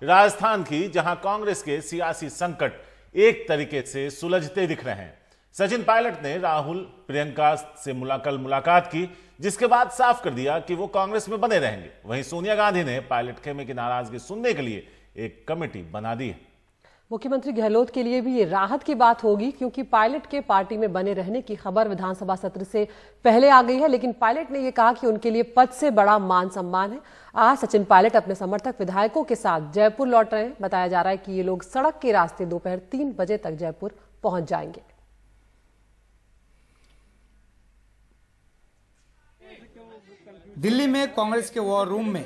राजस्थान की, जहां कांग्रेस के सियासी संकट एक तरीके से सुलझते दिख रहे हैं। सचिन पायलट ने राहुल प्रियंका से कल मुलाकात की, जिसके बाद साफ कर दिया कि वो कांग्रेस में बने रहेंगे। वहीं सोनिया गांधी ने पायलट खेमे की नाराजगी सुनने के लिए एक कमेटी बना दी है। मुख्यमंत्री गहलोत के लिए भी ये राहत की बात होगी, क्योंकि पायलट के पार्टी में बने रहने की खबर विधानसभा सत्र से पहले आ गई है, लेकिन पायलट ने यह कहा कि उनके लिए पद से बड़ा मान सम्मान है। आज सचिन पायलट अपने समर्थक विधायकों के साथ जयपुर लौट रहे हैं। बताया जा रहा है कि ये लोग सड़क के रास्ते दोपहर 3 बजे तक जयपुर पहुंच जाएंगे। दिल्ली में कांग्रेस के वॉर रूम में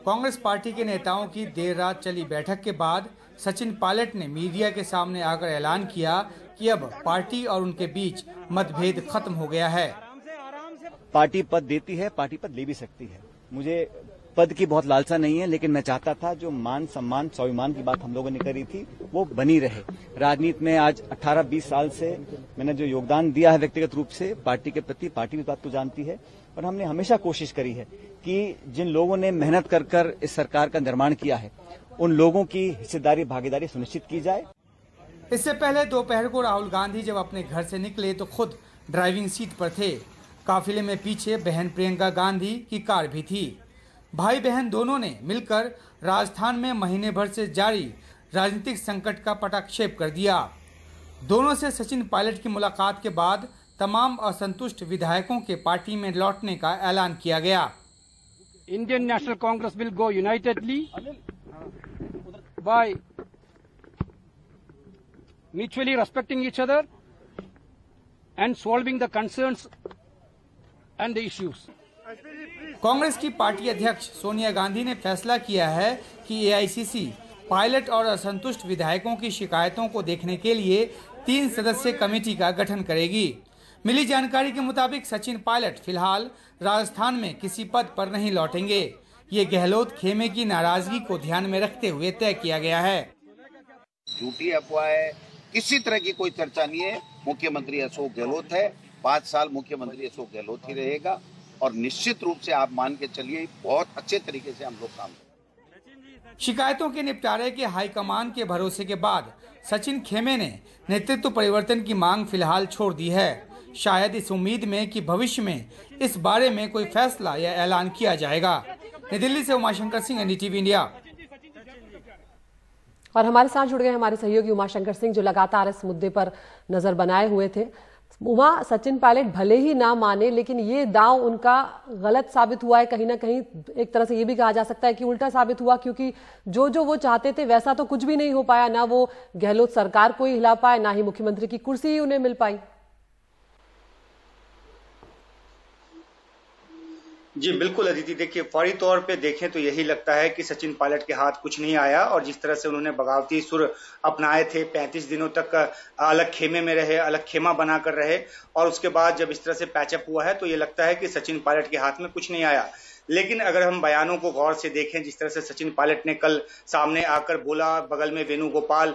कांग्रेस पार्टी के नेताओं की देर रात चली बैठक के बाद सचिन पायलट ने मीडिया के सामने आकर ऐलान किया कि अब पार्टी और उनके बीच मतभेद खत्म हो गया है। पार्टी पद देती है, पार्टी पद ले भी सकती है। मुझे पद की बहुत लालसा नहीं है, लेकिन मैं चाहता था जो मान सम्मान स्वाभिमान की बात हम लोगों ने करी थी वो बनी रहे। राजनीति में आज 18-20 साल से मैंने जो योगदान दिया है व्यक्तिगत रूप से पार्टी के प्रति, पार्टी भी बात तो जानती है, और हमने हमेशा कोशिश करी है कि जिन लोगों ने मेहनत कर कर इस सरकार का निर्माण किया है उन लोगों की हिस्सेदारी भागीदारी सुनिश्चित की जाए। इससे पहले दोपहर को राहुल गांधी जब अपने घर से निकले तो खुद ड्राइविंग सीट पर थे। काफिले में पीछे बहन प्रियंका गांधी की कार भी थी। भाई बहन दोनों ने मिलकर राजस्थान में महीने भर से जारी राजनीतिक संकट का पटाक्षेप कर दिया। दोनों से सचिन पायलट की मुलाकात के बाद तमाम असंतुष्ट विधायकों के पार्टी में लौटने का ऐलान किया गया। Indian national Congress will go unitedly by mutually respecting each other and solving the concerns and the issues. Congress की पार्टी अध्यक्ष सोनिया गांधी ने फैसला किया है कि एआईसीसी पायलट और असंतुष्ट विधायकों की शिकायतों को देखने के लिए 3 सदस्यीय कमेटी का गठन करेगी। मिली जानकारी के मुताबिक सचिन पायलट फिलहाल राजस्थान में किसी पद पर नहीं लौटेंगे। ये गहलोत खेमे की नाराजगी को ध्यान में रखते हुए तय किया गया है। झूठी अफवाह है, किसी तरह की कोई चर्चा नहीं है। मुख्यमंत्री अशोक गहलोत है, 5 साल मुख्यमंत्री अशोक गहलोत ही रहेगा, और निश्चित रूप से आप मान के चलिए बहुत अच्छे तरीके से हम लोग काम करेंगे। शिकायतों के निपटारे के हाईकमान के भरोसे के बाद सचिन खेमे ने नेतृत्व परिवर्तन की मांग फिलहाल छोड़ दी है, शायद इस उम्मीद में कि भविष्य में इस बारे में कोई फैसला या ऐलान किया जाएगा। नई दिल्ली से उमाशंकर सिंह, एनडीटीवी इंडिया। और हमारे साथ जुड़ गए हमारे सहयोगी उमाशंकर सिंह, जो लगातार इस मुद्दे पर नजर बनाए हुए थे। उमा, सचिन पायलट भले ही ना माने, लेकिन ये दांव उनका गलत साबित हुआ है। कहीं ना कहीं एक तरह से ये भी कहा जा सकता है कि उल्टा साबित हुआ, क्योंकि जो वो चाहते थे वैसा तो कुछ भी नहीं हो पाया। ना वो गहलोत सरकार को ही हिला पाए, ना ही मुख्यमंत्री की कुर्सी ही उन्हें मिल पाई। जी बिल्कुल अदिति, देखिए फौरी तौर पे देखें तो यही लगता है कि सचिन पायलट के हाथ कुछ नहीं आया, और जिस तरह से उन्होंने बगावती सुर अपनाए थे, 35 दिनों तक अलग खेमे में रहे, अलग खेमा बनाकर रहे, और उसके बाद जब इस तरह से पैचअप हुआ है तो ये लगता है कि सचिन पायलट के हाथ में कुछ नहीं आया। लेकिन अगर हम बयानों को गौर से देखें, जिस तरह से सचिन पायलट ने कल सामने आकर बोला, बगल में वेणुगोपाल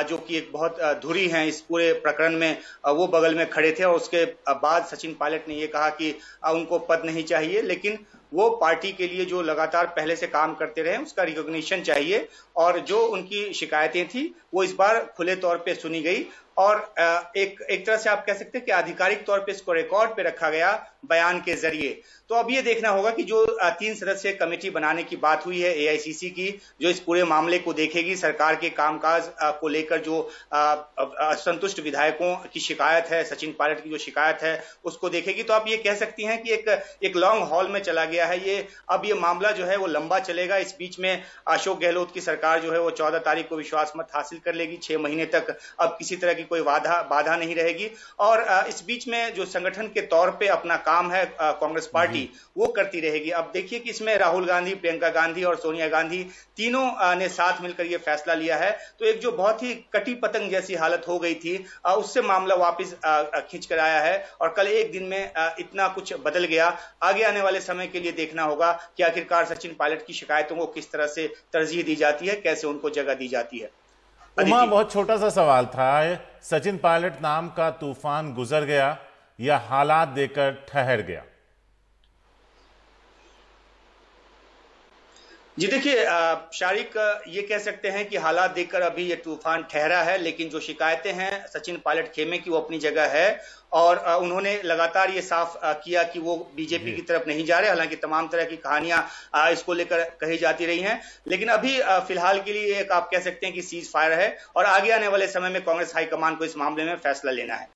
जो कि एक बहुत धुरी हैं इस पूरे प्रकरण में, वो बगल में खड़े थे, और उसके बाद सचिन पायलट ने ये कहा कि उनको पद नहीं चाहिए, लेकिन वो पार्टी के लिए जो लगातार पहले से काम करते रहे उसका रिकॉग्निशन चाहिए, और जो उनकी शिकायतें थी वो इस बार खुले तौर पे सुनी गई, और एक तरह से आप कह सकते हैं कि आधिकारिक तौर पे इसको रिकॉर्ड पे रखा गया बयान के जरिए। तो अब ये देखना होगा कि जो 3 सदस्यीय कमेटी बनाने की बात हुई है एआईसीसी की, जो इस पूरे मामले को देखेगी, सरकार के कामकाज को लेकर जो असंतुष्ट विधायकों की शिकायत है, सचिन पायलट की जो शिकायत है उसको देखेगी, तो आप ये कह सकती हैं कि एक लॉन्ग हॉल में चला गया है ये। अब ये मामला जो है वो लंबा चलेगा। इस बीच में अशोक गहलोत की सरकार जो है वो 14 तारीख को विश्वास मत हासिल कर लेगी। 6 महीने तक अब किसी तरह की कोई बाधा नहीं रहेगी, और इस बीच में जो संगठन के तौर पे अपना काम है कांग्रेस पार्टी वो करती रहेगी। अब देखिए कि इसमें राहुल गांधी, प्रियंका गांधी और सोनिया गांधी तीनों ने साथ मिलकर ये फैसला लिया है, तो एक जो बहुत ही कटी पतंग जैसी हालत हो गई थी उससे मामला वापस खींच कर आया है, और कल एक दिन में इतना कुछ बदल गया। आगे आने वाले समय के लिए देखना होगा कि आखिरकार सचिन पायलट की शिकायतों को किस तरह से तरजीह दी जाती है, कैसे उनको जगह दी जाती है। उमा, बहुत छोटा सा सवाल था, सचिन पायलट नाम का तूफान गुजर गया या हालात देकर ठहर गया? जी देखिए शारिक, ये कह सकते हैं कि हालात देखकर अभी ये तूफान ठहरा है, लेकिन जो शिकायतें हैं सचिन पायलट खेमे की वो अपनी जगह है और उन्होंने लगातार ये साफ किया कि वो बीजेपी की तरफ नहीं जा रहे। हालांकि तमाम तरह की कहानियां इसको लेकर कही जाती रही हैं, लेकिन अभी फिलहाल के लिए एक आप कह सकते हैं कि सीज फायर है और आगे आने वाले समय में कांग्रेस हाईकमान को इस मामले में फैसला लेना है।